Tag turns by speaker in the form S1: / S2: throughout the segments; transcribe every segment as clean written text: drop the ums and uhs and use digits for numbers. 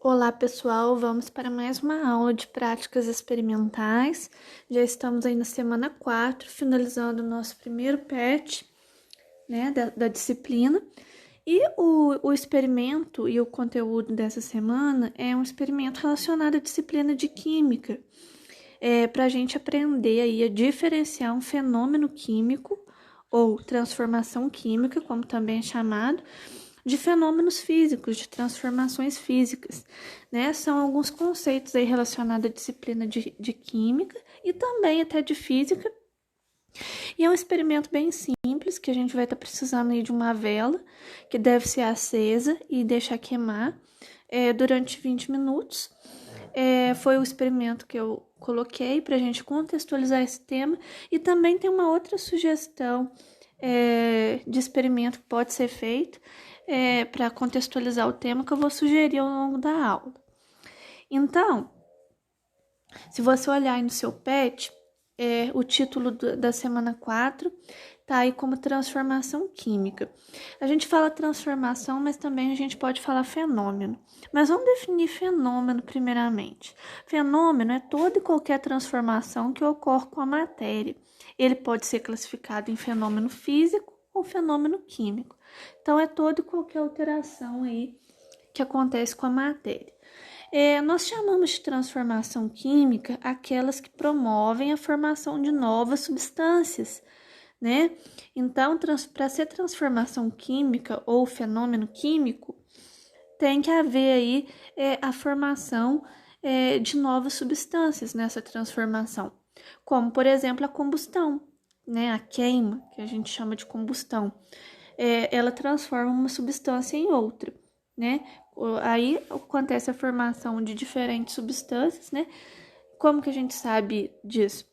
S1: Olá, pessoal. Vamos para mais uma aula de práticas experimentais. Já estamos aí na semana 4, finalizando o nosso primeiro PET, né, da disciplina. E o experimento e o conteúdo dessa semana é um experimento relacionado à disciplina de Química, para a gente aprender aí a diferenciar um fenômeno químico ou transformação química, como também é chamado, de fenômenos físicos, de transformações físicas, né? São alguns conceitos aí relacionados à disciplina de química e também até de física. E é um experimento bem simples, que a gente vai estar precisando aí de uma vela, que deve ser acesa e deixar queimar durante 20 minutos. Foi o experimento que eu coloquei para a gente contextualizar esse tema. E também tem uma outra sugestão de experimento que pode ser feito para contextualizar o tema, que eu vou sugerir ao longo da aula. Então, se você olhar aí no seu PET, o título da semana 4 tá aí como transformação química. A gente fala transformação, mas também a gente pode falar fenômeno. Mas vamos definir fenômeno primeiramente. Fenômeno é toda e qualquer transformação que ocorre com a matéria. Ele pode ser classificado em fenômeno físico ou fenômeno químico. Então, é toda e qualquer alteração aí que acontece com a matéria. Nós chamamos de transformação química aquelas que promovem a formação de novas substâncias, né? Então, para ser transformação química ou fenômeno químico, tem que haver aí a formação de novas substâncias nessa transformação, como, por exemplo, a combustão, né? A queima, que a gente chama de combustão. Ela transforma uma substância em outra, né? Aí acontece a formação de diferentes substâncias, né? Como que a gente sabe disso?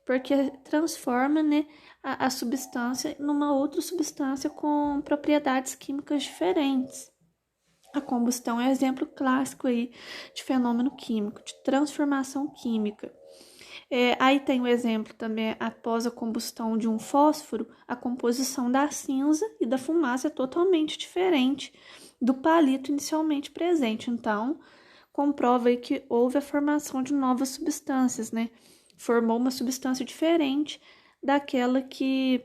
S1: Porque transforma, né, a substância numa outra substância com propriedades químicas diferentes. A combustão é um exemplo clássico aí de fenômeno químico, de transformação química. Aí tem o exemplo também, após a combustão de um fósforo, a composição da cinza e da fumaça é totalmente diferente do palito inicialmente presente. Então, comprova aí que houve a formação de novas substâncias, né? Formou uma substância diferente daquela que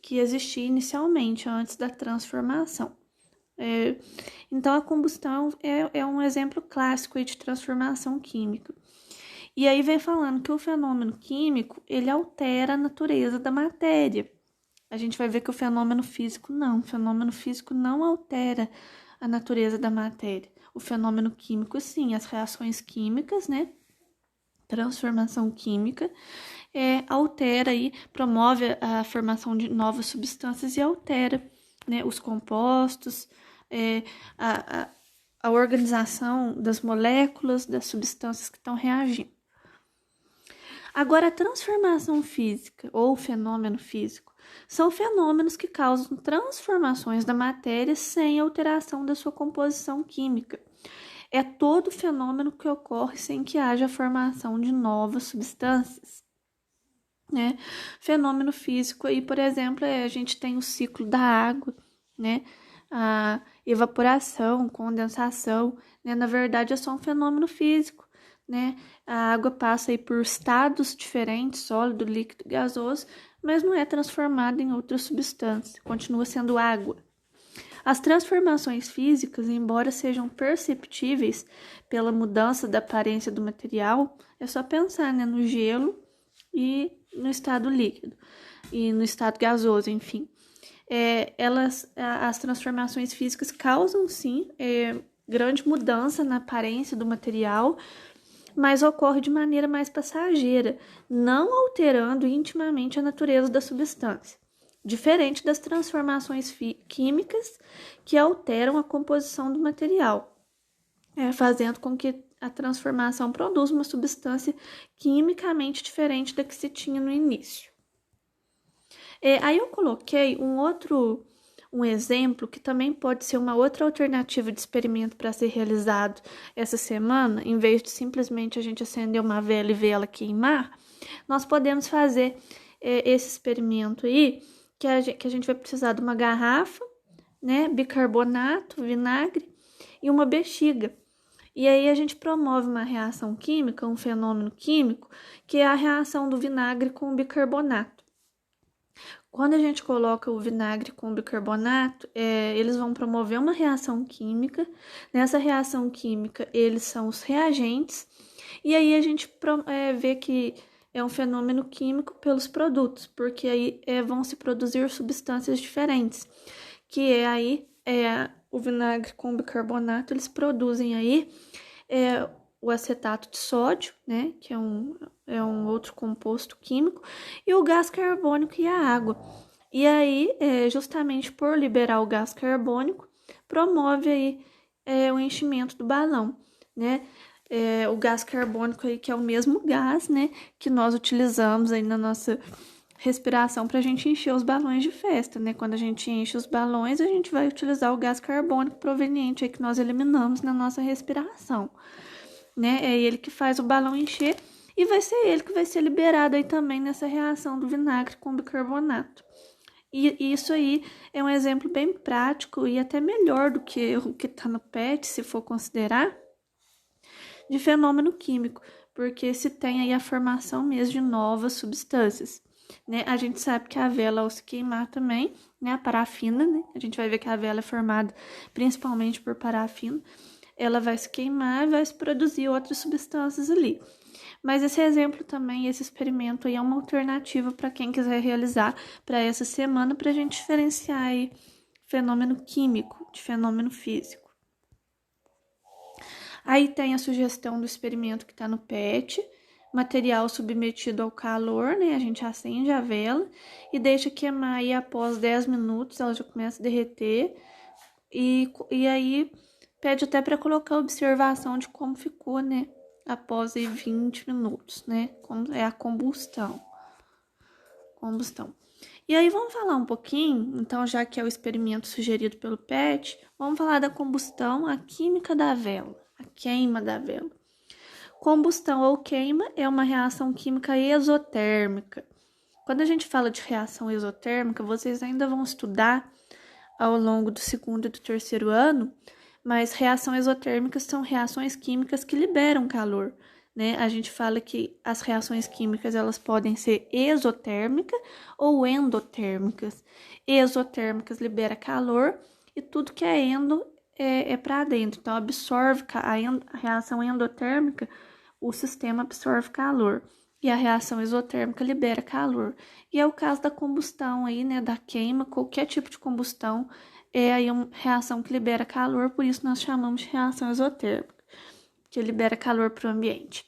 S1: existia inicialmente, antes da transformação. Então, a combustão é um exemplo clássico aí de transformação química. E aí vem falando que o fenômeno químico, ele altera a natureza da matéria. A gente vai ver que o fenômeno físico não altera a natureza da matéria. O fenômeno químico, sim, as reações químicas, né? Transformação química, altera aí, promove a formação de novas substâncias e altera, né, os compostos, a organização das moléculas, das substâncias que estão reagindo. Agora, a transformação física ou fenômeno físico são fenômenos que causam transformações da matéria sem alteração da sua composição química. É todo fenômeno que ocorre sem que haja formação de novas substâncias, né? Fenômeno físico aí, por exemplo, a gente tem o ciclo da água, né? A evaporação, condensação, né? Na verdade, é só um fenômeno físico, né? A água passa aí por estados diferentes, sólido, líquido, gasoso, mas não é transformada em outra substância, continua sendo água. As transformações físicas, embora sejam perceptíveis pela mudança da aparência do material, é só pensar, né, no gelo e no estado líquido e no estado gasoso, enfim. As transformações físicas causam, sim, grande mudança na aparência do material, mas ocorre de maneira mais passageira, não alterando intimamente a natureza da substância, diferente das transformações químicas que alteram a composição do material, fazendo com que a transformação produza uma substância quimicamente diferente da que se tinha no início. Aí eu coloquei um exemplo que também pode ser uma outra alternativa de experimento para ser realizado essa semana. Em vez de simplesmente a gente acender uma vela e ver ela queimar, nós podemos fazer esse experimento aí, que a gente vai precisar de uma garrafa, né, bicarbonato, vinagre e uma bexiga. E aí a gente promove uma reação química, um fenômeno químico, que é a reação do vinagre com o bicarbonato. Quando a gente coloca o vinagre com o bicarbonato, eles vão promover uma reação química. Nessa reação química, eles são os reagentes. E aí a gente vê que é um fenômeno químico pelos produtos, porque aí vão se produzir substâncias diferentes, que o vinagre com bicarbonato, eles produzem aí o acetato de sódio, né, que é um outro composto químico, e o gás carbônico e a água. E aí, justamente por liberar o gás carbônico, promove aí o enchimento do balão, né? O gás carbônico aí, que é o mesmo gás, né, que nós utilizamos aí na nossa respiração para a gente encher os balões de festa, né? Quando a gente enche os balões, a gente vai utilizar o gás carbônico proveniente aí que nós eliminamos na nossa respiração, né? É ele que faz o balão encher e vai ser ele que vai ser liberado aí também nessa reação do vinagre com bicarbonato. E isso aí é um exemplo bem prático e até melhor do que o que está no PET, se for considerar, de fenômeno químico, porque se tem aí a formação mesmo de novas substâncias, né? A gente sabe que a vela, ao se queimar também, né, a parafina, né? A gente vai ver que a vela é formada principalmente por parafina, ela vai se queimar e vai se produzir outras substâncias ali. Mas esse exemplo também, esse experimento aí é uma alternativa para quem quiser realizar para essa semana, para a gente diferenciar aí fenômeno químico de fenômeno físico. Aí tem a sugestão do experimento que está no PET, material submetido ao calor, né? A gente acende a vela e deixa queimar aí após 10 minutos, ela já começa a derreter. E aí pede até para colocar observação de como ficou, né? Após aí 20 minutos, né? Como é a combustão. E aí vamos falar um pouquinho, então, já que é o experimento sugerido pelo PET, vamos falar da combustão, a química da vela, a queima da vela. Combustão ou queima é uma reação química exotérmica. Quando a gente fala de reação exotérmica, vocês ainda vão estudar ao longo do segundo e do terceiro ano, mas reações exotérmicas são reações químicas que liberam calor, né? A gente fala que as reações químicas elas podem ser exotérmicas ou endotérmicas. Exotérmicas libera calor e tudo que é endo é para dentro. Então absorve a reação endotérmica, o sistema absorve calor. E a reação exotérmica libera calor. E é o caso da combustão aí, né, da queima, qualquer tipo de combustão é aí uma reação que libera calor, por isso nós chamamos de reação exotérmica, que libera calor para o ambiente.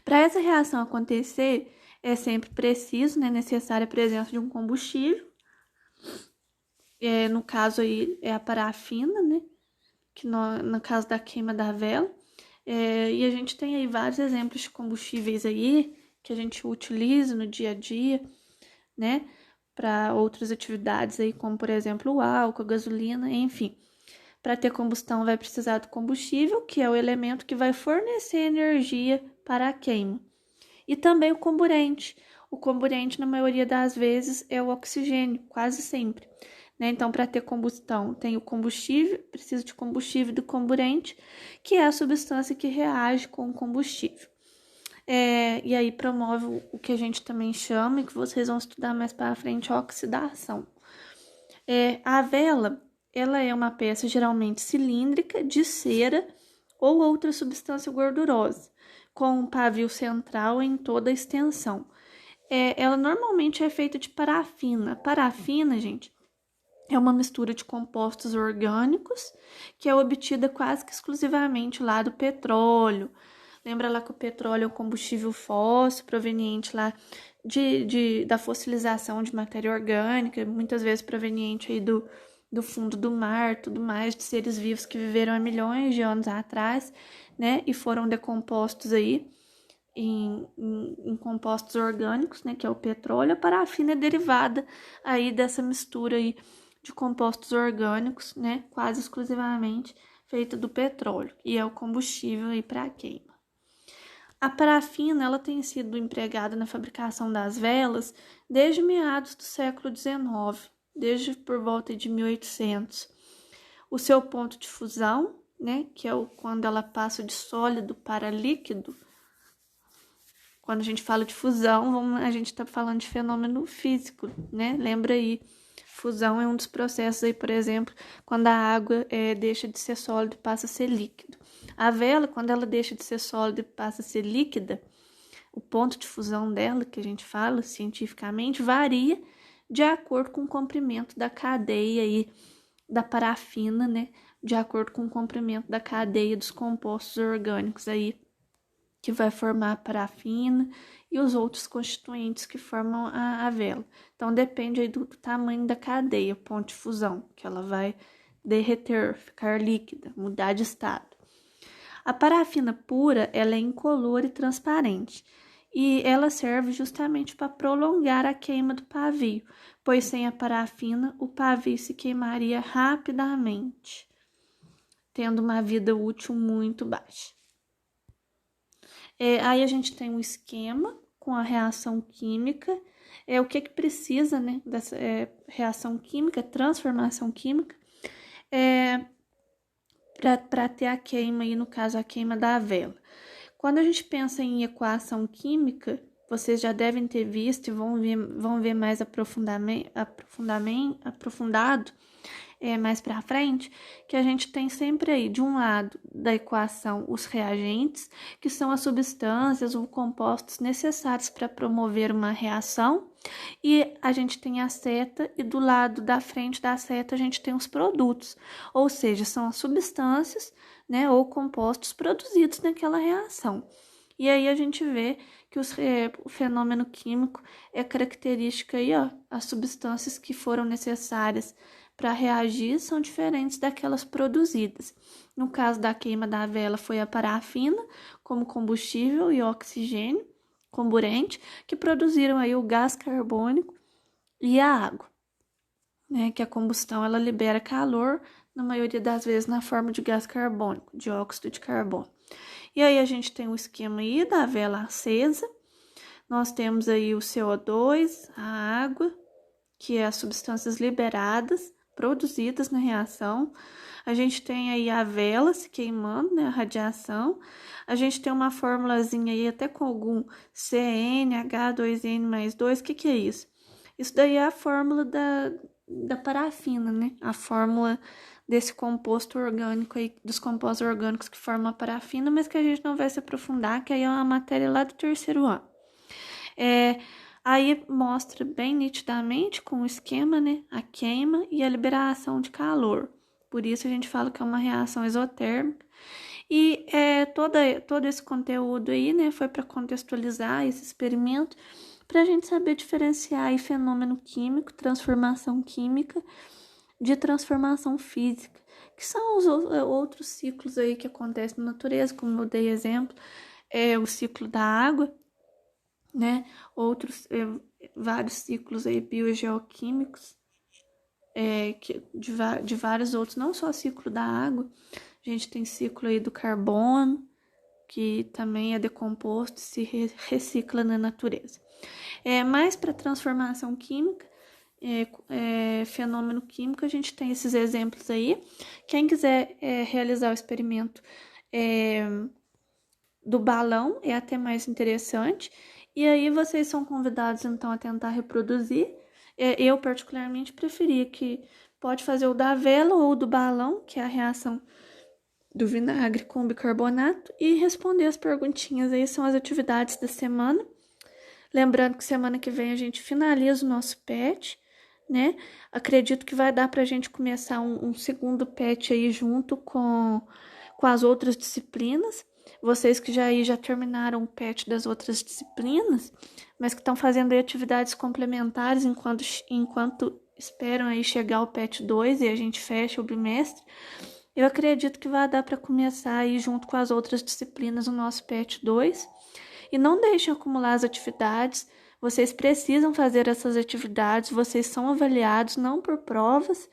S1: Para essa reação acontecer, é sempre preciso, né, necessária a presença de um combustível. No caso aí é a parafina, né, que no caso da queima da vela. E a gente tem aí vários exemplos de combustíveis aí que a gente utiliza no dia a dia, né, para outras atividades aí, como por exemplo o álcool, a gasolina, enfim. Para ter combustão vai precisar do combustível, que é o elemento que vai fornecer energia para a queima. E também o comburente. O comburente, na maioria das vezes, é o oxigênio, quase sempre. Né? Então, para ter combustão, tem o combustível, precisa de combustível e do comburente, que é a substância que reage com o combustível. E aí promove o que a gente também chama, e que vocês vão estudar mais para frente, a oxidação. A vela, ela é uma peça geralmente cilíndrica, de cera ou outra substância gordurosa, com um pavio central em toda a extensão. Ela normalmente é feita de parafina. Parafina, gente, é uma mistura de compostos orgânicos que é obtida quase que exclusivamente lá do petróleo. Lembra lá que o petróleo é um combustível fóssil proveniente lá da fossilização de matéria orgânica, muitas vezes proveniente aí do fundo do mar, tudo mais, de seres vivos que viveram há milhões de anos atrás, né, e foram decompostos aí em compostos orgânicos, né, que é o petróleo. A parafina é derivada aí dessa mistura aí de compostos orgânicos, né, quase exclusivamente feita do petróleo, e é o combustível aí para a queima. A parafina, ela tem sido empregada na fabricação das velas desde meados do século XIX, desde por volta de 1800. o seu ponto de fusão, né, que é quando ela passa de sólido para líquido. Quando a gente fala de fusão, a gente está falando de fenômeno físico, né? Lembra aí, fusão é um dos processos aí, por exemplo, quando a água deixa de ser sólido e passa a ser líquido. A vela, quando ela deixa de ser sólida e passa a ser líquida, o ponto de fusão dela, que a gente fala cientificamente, varia de acordo com o comprimento da cadeia aí da parafina, né? De acordo com o comprimento da cadeia dos compostos orgânicos aí, que vai formar a parafina e os outros constituintes que formam a vela. Então, depende aí do tamanho da cadeia, ponto de fusão, que ela vai derreter, ficar líquida, mudar de estado. A parafina pura, ela é incolor e transparente, e ela serve justamente para prolongar a queima do pavio, pois sem a parafina, o pavio se queimaria rapidamente, tendo uma vida útil muito baixa. Aí a gente tem um esquema com a reação química, o que precisa, né, dessa reação química, transformação química, para ter a queima, aí no caso a queima da vela. Quando a gente pensa em equação química, vocês já devem ter visto e vão ver mais aprofundado mais para frente, que a gente tem sempre aí, de um lado da equação, os reagentes, que são as substâncias ou compostos necessários para promover uma reação, e a gente tem a seta, e do lado da frente da seta a gente tem os produtos, ou seja, são as substâncias, né, ou compostos produzidos naquela reação. E aí a gente vê que o fenômeno químico é característica aí, ó, as substâncias que foram necessárias para reagir são diferentes daquelas produzidas. No caso da queima da vela foi a parafina como combustível e oxigênio, comburente, que produziram aí o gás carbônico e a água, né? Que a combustão ela libera calor, na maioria das vezes na forma de gás carbônico, dióxido de carbono. E aí a gente tem o esquema aí da vela acesa, nós temos aí o CO2, a água, que é as substâncias liberadas, produzidas na reação. A gente tem aí a vela se queimando, né, a radiação. A gente tem uma formulazinha aí até com algum CnH2n mais 2. O que é isso? Isso daí é a fórmula da parafina, né? A fórmula desse composto orgânico aí, dos compostos orgânicos que formam a parafina, mas que a gente não vai se aprofundar, que aí é uma matéria lá do terceiro ano. Aí mostra bem nitidamente com o esquema, né, a queima e a liberação de calor. Por isso a gente fala que é uma reação exotérmica. E todo esse conteúdo aí, né, foi para contextualizar esse experimento, para a gente saber diferenciar aí fenômeno químico, transformação química, de transformação física, que são os outros ciclos aí que acontecem na natureza, como eu dei exemplo, o ciclo da água, né? Vários ciclos aí biogeoquímicos, de vários outros, não só o ciclo da água, a gente tem ciclo aí do carbono, que também é decomposto e se recicla na natureza. Mais para transformação química, fenômeno químico, a gente tem esses exemplos aí. Quem quiser realizar o experimento do balão é até mais interessante. E aí vocês são convidados, então, a tentar reproduzir. Eu, particularmente, preferia que pode fazer o da vela ou do balão, que é a reação do vinagre com bicarbonato, e responder as perguntinhas aí, são as atividades da semana. Lembrando que semana que vem a gente finaliza o nosso PET, né? Acredito que vai dar pra gente começar um segundo PET aí junto com as outras disciplinas. Vocês que já terminaram o PET das outras disciplinas, mas que estão fazendo aí atividades complementares enquanto esperam aí chegar o PET 2 e a gente fecha o bimestre, eu acredito que vai dar para começar aí junto com as outras disciplinas o nosso PET 2. E não deixem acumular as atividades, vocês precisam fazer essas atividades, vocês são avaliados não por provas,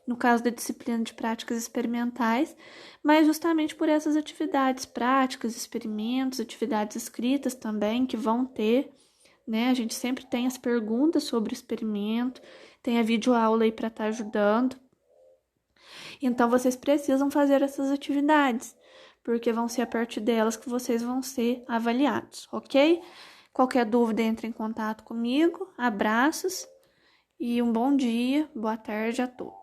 S1: no caso da disciplina de práticas experimentais, mas justamente por essas atividades práticas, experimentos, atividades escritas também que vão ter, né? A gente sempre tem as perguntas sobre o experimento, tem a videoaula aí para estar ajudando. Então, vocês precisam fazer essas atividades, porque vão ser a partir delas que vocês vão ser avaliados, ok? Qualquer dúvida, entre em contato comigo. Abraços e um bom dia, boa tarde a todos.